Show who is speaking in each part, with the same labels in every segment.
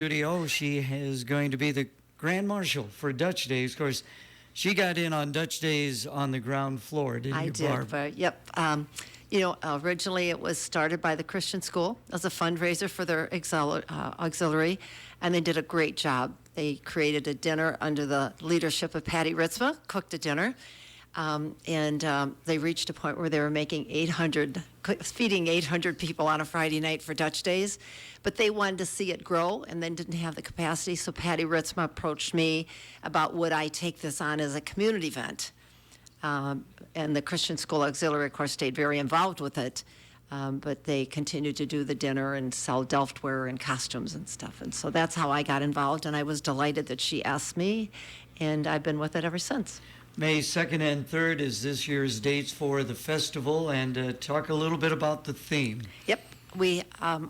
Speaker 1: Studio. She is going to be the Grand Marshal for Dutch Days. Of course, she got in on Dutch Days on the ground floor, didn't
Speaker 2: I
Speaker 1: you,
Speaker 2: did,
Speaker 1: Barb?
Speaker 2: but yep. Originally it was started by the Christian school as a fundraiser for their auxiliary, and they did a great job. They created a dinner under the leadership of Patty Ritzma, cooked a dinner, and they reached a point where they were feeding 800 people on a Friday night for Dutch Days, but they wanted to see it grow and then didn't have the capacity, so Patty Ritzma approached me about would I take this on as a community event. And the Christian School Auxiliary, of course, stayed very involved with it, but they continued to do the dinner and sell Delftware and costumes and stuff. And so that's how I got involved, and I was delighted that she asked me, and I've been with it ever since.
Speaker 1: May 2nd and 3rd is this year's dates for the festival, and talk a little bit about the theme.
Speaker 2: Yep. We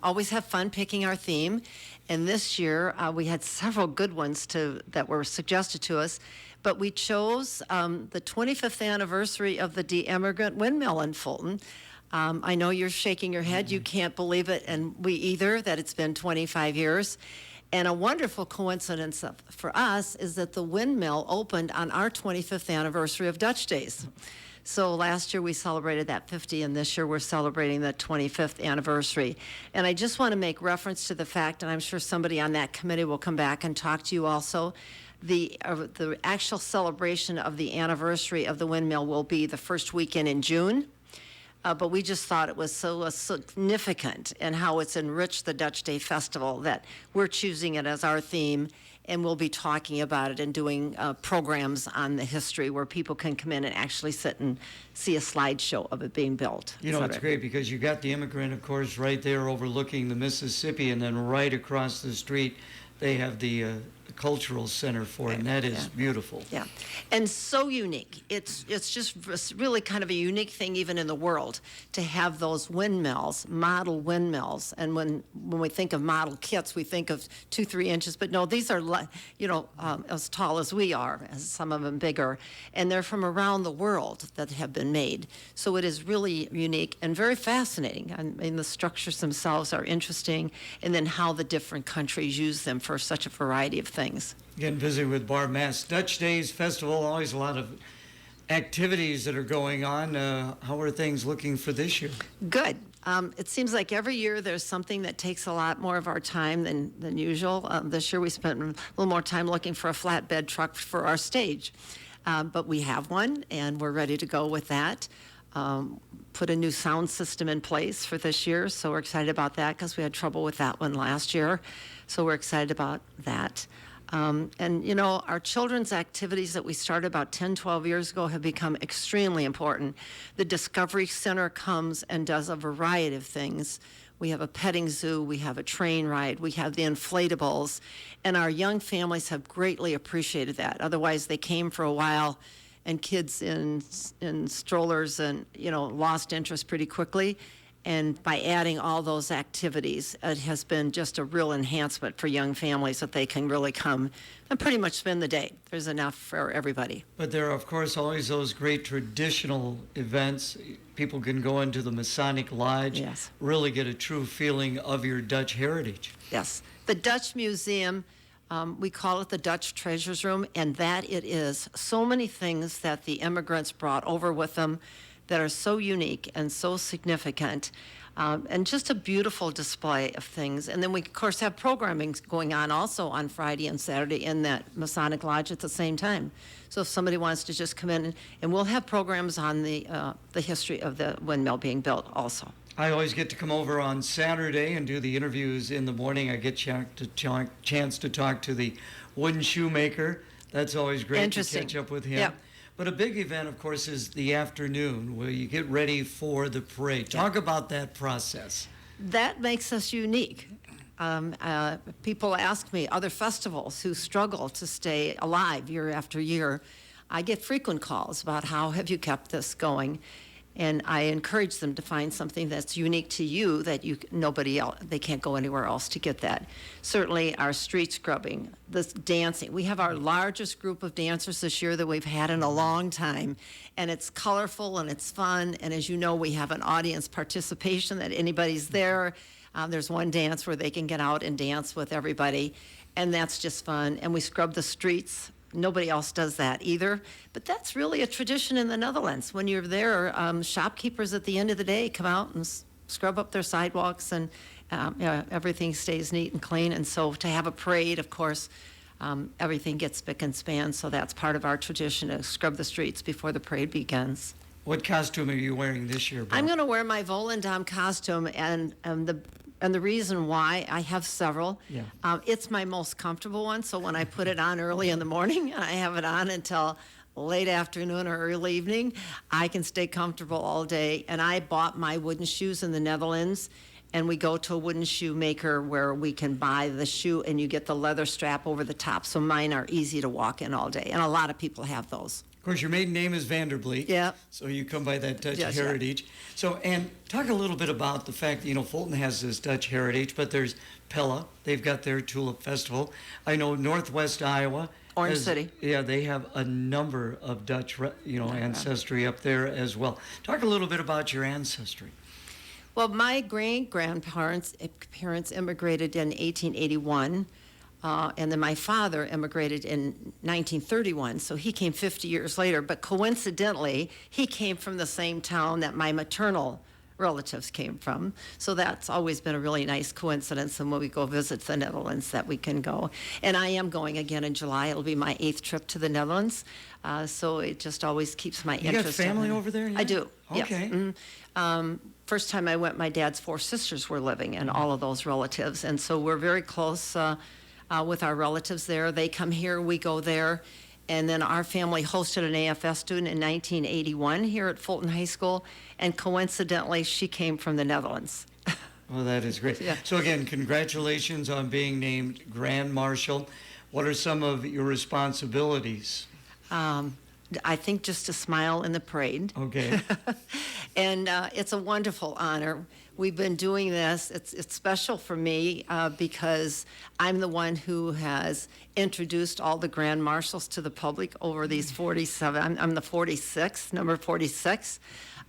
Speaker 2: always have fun picking our theme, and this year we had several good ones that were suggested to us, but we chose the 25th anniversary of the De-Immigrant Windmill in Fulton. I know you're shaking your head. You can't believe it, and we either, that it's been 25 years. And a wonderful coincidence for us is that the windmill opened on our 25th anniversary of Dutch Days. So last year we celebrated that 50, and this year we're celebrating the 25th anniversary. And I just want to make reference to the fact, and I'm sure somebody on that committee will come back and talk to you also, the actual celebration of the anniversary of the windmill will be the first weekend in June. But we just thought it was so significant and how it's enriched the Dutch Day Festival that we're choosing it as our theme, and we'll be talking about it and doing programs on the history where people can come in and actually sit and see a slideshow of it being built.
Speaker 1: You know, it's great because you got the immigrant, of course, right there overlooking the Mississippi, and then right across the street they have the cultural center for it, and that is beautiful.
Speaker 2: Yeah, and so unique. It's just really kind of a unique thing even in the world to have those windmills, model windmills. And when we think of model kits, we think of 2-3 inches, but no, these are as tall as we are, as some of them bigger, and they're from around the world that have been made. So it is really unique and very fascinating. I mean, the structures themselves are interesting, and then how the different countries use them for such a variety of things.
Speaker 1: Again, visiting with Barb Mask. Dutch Days Festival, always a lot of activities that are going on. How are things looking for this year?
Speaker 2: Good. It seems like every year there's something that takes a lot more of our time than usual. This year we spent a little more time looking for a flatbed truck for our stage. But we have one, and we're ready to go with that. Put a new sound system in place for this year, so we're excited about that because we had trouble with that one last year. So we're excited about that. And, you know, our children's activities that we started about 10, 12 years ago have become extremely important. The Discovery Center comes and does a variety of things. We have a petting zoo, we have a train ride, we have the inflatables, and our young families have greatly appreciated that. Otherwise, they came for a while, and kids in strollers and, you know, lost interest pretty quickly. And by adding all those activities, it has been just a real enhancement for young families that they can really come and pretty much spend the day. There's enough for everybody.
Speaker 1: But there are, of course, always those great traditional events. People can go into the Masonic Lodge,
Speaker 2: yes,
Speaker 1: really get a true feeling of your Dutch heritage.
Speaker 2: Yes. The Dutch Museum, we call it the Dutch Treasures Room, and that it is. So many things that the immigrants brought over with them that are so unique and so significant, and just a beautiful display of things. And then we, of course, have programming going on also on Friday and Saturday in that Masonic Lodge at the same time. So if somebody wants to just come in, and we'll have programs on the history of the windmill being built also.
Speaker 1: I always get to come over on Saturday and do the interviews in the morning. I get chance to talk to the wooden shoemaker. That's always great to catch up with him.
Speaker 2: Yep.
Speaker 1: But a big event, of course, is the afternoon where you get ready for the parade. Talk about that process.
Speaker 2: That makes us unique. People ask me, other festivals who struggle to stay alive year after year, I get frequent calls about how have you kept this going? And I encourage them to find something that's unique to you that nobody else, they can't go anywhere else to get that. Certainly our street scrubbing, this dancing. We have our largest group of dancers this year that we've had in a long time. And it's colorful and it's fun. And as you know, we have an audience participation that anybody's there. There's one dance where they can get out and dance with everybody, and that's just fun. And we scrub the streets. Nobody else does that either. But that's really a tradition in the Netherlands. When you're there, shopkeepers at the end of the day come out and scrub up their sidewalks, and everything stays neat and clean. And so to have a parade, of course, everything gets spick and span. So that's part of our tradition, to scrub the streets before the parade begins.
Speaker 1: What costume are you wearing this year, Barb?
Speaker 2: I'm going to wear my Volendam costume, and the reason why, I have several.
Speaker 1: Yeah.
Speaker 2: It's my most comfortable one, so when I put it on early in the morning, and I have it on until late afternoon or early evening, I can stay comfortable all day. And I bought my wooden shoes in the Netherlands, and we go to a wooden shoe maker where we can buy the shoe, and you get the leather strap over the top, so mine are easy to walk in all day, and a lot of people have those.
Speaker 1: Of course, your maiden name is Vanderbleek.
Speaker 2: Yeah.
Speaker 1: So you come by that Dutch
Speaker 2: Yes, yeah.
Speaker 1: heritage. So, and talk a little bit about the fact that, Fulton has this Dutch heritage, but there's Pella. They've got their Tulip Festival. I know Northwest Iowa.
Speaker 2: Orange City.
Speaker 1: Yeah, they have a number of Dutch, ancestry up there as well. Talk a little bit about your ancestry.
Speaker 2: Well, my great-grandparents immigrated in 1881. And then my father immigrated in 1931, so he came 50 years later. But coincidentally, he came from the same town that my maternal relatives came from. So that's always been a really nice coincidence. And when we go visit the Netherlands, that we can go. And I am going again in July. It'll be my 8th trip to the Netherlands. So it just always keeps my interest.
Speaker 1: You got family over there?
Speaker 2: I do.
Speaker 1: Okay.
Speaker 2: Yes. First time I went, my dad's 4 sisters were living, and all of those relatives. And so we're very close with our relatives there. They come here, we go there. And then our family hosted an AFS student in 1981 here at Fulton High School, and coincidentally, she came from the Netherlands.
Speaker 1: Well, that is great.
Speaker 2: Yeah.
Speaker 1: So again, congratulations on being named Grand Marshal. What are some of your responsibilities?
Speaker 2: I think just a smile in the parade.
Speaker 1: Okay.
Speaker 2: And it's a wonderful honor. We've been doing this. It's special for me because I'm the one who has introduced all the Grand Marshals to the public over these 47. I'm the 46th, number 46.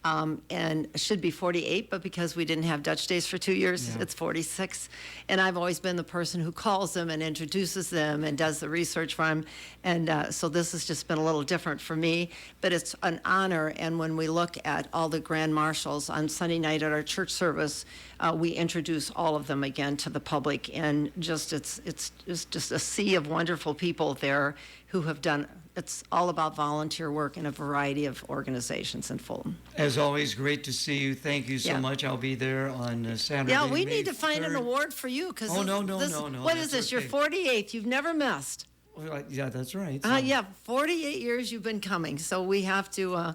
Speaker 2: And it should be 48, but because we didn't have Dutch Days for 2 years,
Speaker 1: Yeah.
Speaker 2: it's 46. And I've always been the person who calls them and introduces them and does the research for them. And so this has just been a little different for me, but it's an honor. And when we look at all the Grand Marshals on Sunday night at our church service, we introduce all of them again to the public. And just it's just a sea of wonderful people there who have done. It's all about volunteer work in a variety of organizations in Fulton.
Speaker 1: As always, great to see you. Thank you so
Speaker 2: Yeah.
Speaker 1: much. I'll be there on Saturday.
Speaker 2: Yeah, we
Speaker 1: May
Speaker 2: need to find an
Speaker 1: 3rd.
Speaker 2: award for you because
Speaker 1: Oh, no.
Speaker 2: What is
Speaker 1: That's
Speaker 2: this? You're
Speaker 1: okay.
Speaker 2: 48th. You've never missed.
Speaker 1: Well, yeah, that's right.
Speaker 2: Yeah, 48 years you've been coming. So we have to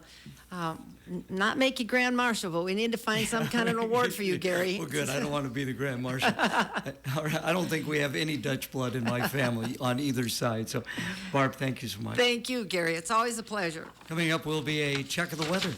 Speaker 2: not make you Grand Marshal, but we need to find some kind of award for you, Gary.
Speaker 1: Well, good. I don't want to be the Grand Marshal. I don't think we have any Dutch blood in my family on either side. So, Barb, thank you so much.
Speaker 2: Thank you, Gary. It's always a pleasure.
Speaker 1: Coming up will be a check of the weather.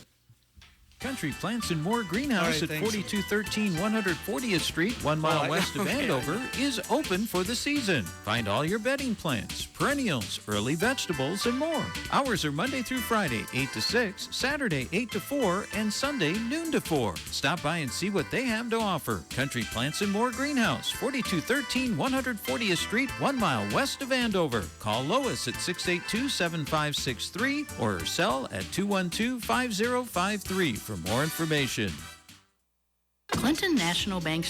Speaker 3: Country Plants and More Greenhouse
Speaker 1: All right,
Speaker 3: at
Speaker 1: thanks.
Speaker 3: 4213 140th Street, 1 mile west of
Speaker 1: okay.
Speaker 3: Andover, is open for the season. Find all your bedding plants, perennials, early vegetables, and more. Hours are Monday through Friday, 8 to 6, Saturday, 8 to 4, and Sunday, noon to 4. Stop by and see what they have to offer. Country Plants and More Greenhouse, 4213 140th Street, 1 mile west of Andover. Call Lois at 682-7563 or her cell at 212-5053 for more information.
Speaker 4: Clinton National Bank's